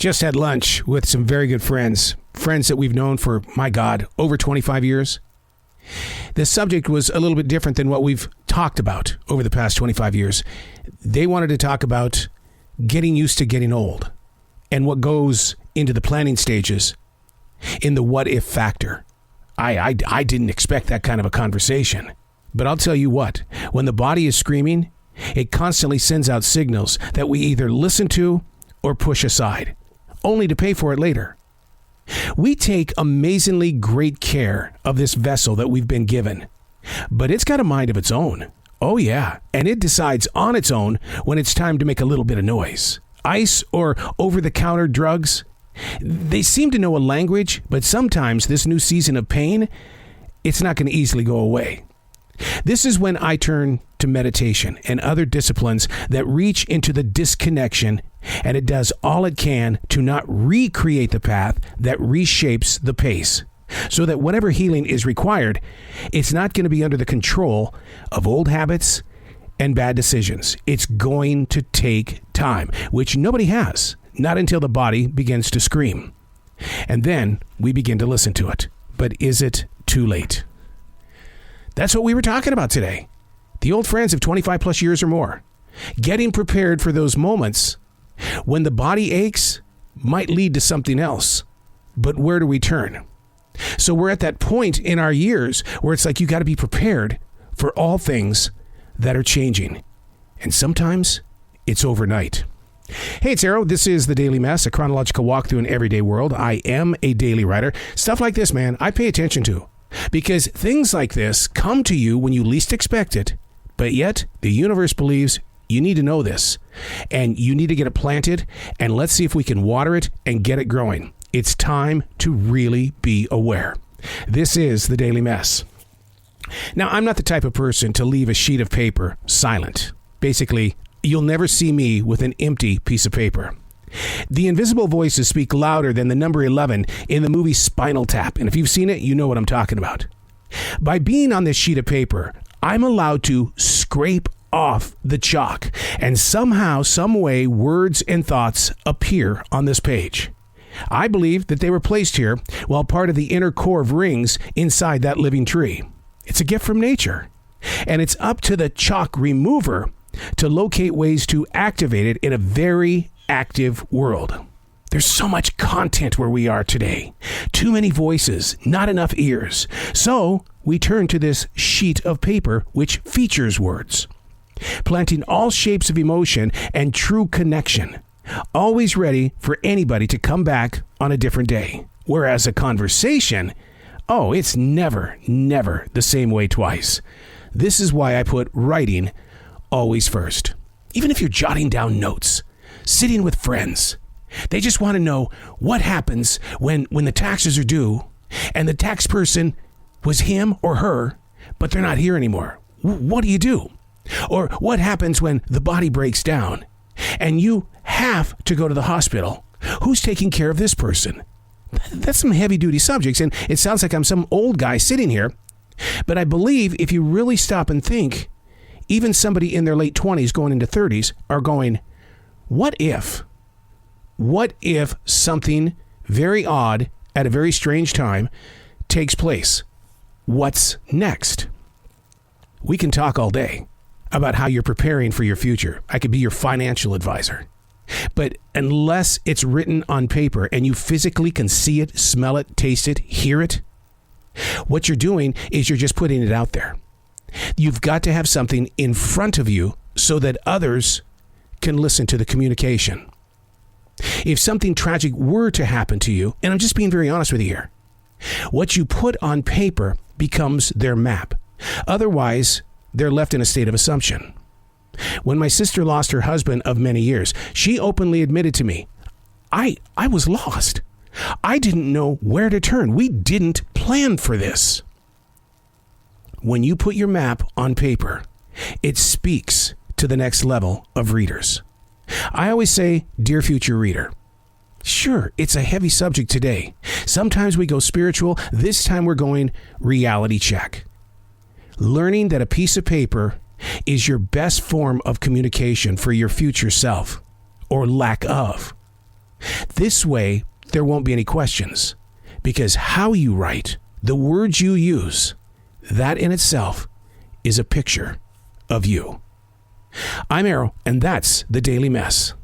Just had lunch with some very good friends that we've known for, my God, over 25 years. The subject was a little bit different than what we've talked about over the past 25 years. They wanted to talk about getting used to getting old and what goes into the planning stages in the what if factor. I didn't expect that kind of a conversation. But I'll tell you what, when the body is screaming, it constantly sends out signals that we either listen to or push aside, only to pay for it later. We take amazingly great care of this vessel that we've been given, but it's got a mind of its own. Oh yeah, and it decides on its own when it's time to make a little bit of noise. Ice or over-the-counter drugs, they seem to know a language, but sometimes this new season of pain, it's not going to easily go away. This is when I turn to meditation and other disciplines that reach into the disconnection, and it does all it can to not recreate the path that reshapes the pace, so that whatever healing is required, it's not going to be under the control of old habits and bad decisions. It's going to take time, which nobody has, not until the body begins to scream. And then we begin to listen to it. But is it too late? That's what we were talking about today. The old friends of 25 plus years or more. Getting prepared for those moments when the body aches might lead to something else. But where do we turn? So we're at that point in our years where it's like you got to be prepared for all things that are changing. And sometimes it's overnight. Hey, it's Arrow. This is The Daily Mess, a chronological walk through an everyday world. I am a daily writer. Stuff like this, man, I pay attention to. Because things like this come to you when you least expect it, but yet the universe believes you need to know this, and you need to get it planted, and let's see if we can water it and get it growing. It's time to really be aware. This is The Daily Mess. Now, I'm not the type of person to leave a sheet of paper silent. Basically, you'll never see me with an empty piece of paper. The invisible voices speak louder than the number 11 in the movie Spinal Tap. And if you've seen it, you know what I'm talking about. By being on this sheet of paper, I'm allowed to scrape off the chalk. And somehow, some way, words and thoughts appear on this page. I believe that they were placed here while part of the inner core of rings inside that living tree. It's a gift from nature. And it's up to the chalk remover to locate ways to activate it in a very active world. There's so much content where we are today. Too many voices, not enough ears. So we turn to this sheet of paper which features words, planting all shapes of emotion and true connection, always ready for anybody to come back on a different day. Whereas a conversation, it's never the same way twice. This is why I put writing always first. Even if you're jotting down notes, sitting with friends, they just want to know what happens when the taxes are due and the tax person was him or her, but they're not here anymore. What do you do? Or what happens when the body breaks down and you have to go to the hospital? Who's taking care of this person? That's some heavy duty subjects, and it sounds like I'm some old guy sitting here, but I believe if you really stop and think, even somebody in their late 20s going into 30s are going, what if something very odd at a very strange time takes place? What's next? We can talk all day about how you're preparing for your future. I could be your financial advisor. But unless it's written on paper and you physically can see it, smell it, taste it, hear it, what you're doing is you're just putting it out there. You've got to have something in front of you so that others can listen to the communication. If something tragic were to happen to you, and I'm just being very honest with you here, what you put on paper becomes their map. Otherwise, they're left in a state of assumption. When my sister lost her husband of many years, she openly admitted to me, I was lost. I didn't know where to turn. We didn't plan for this. When you put your map on paper, it speaks to the next level of readers. I always say, dear future reader, sure, it's a heavy subject today. Sometimes we go spiritual. This time we're going reality check. Learning that a piece of paper is your best form of communication for your future self, or lack of. This way, there won't be any questions, because how you write, the words you use, that in itself is a picture of you. I'm Errol, and that's the Daily Mess.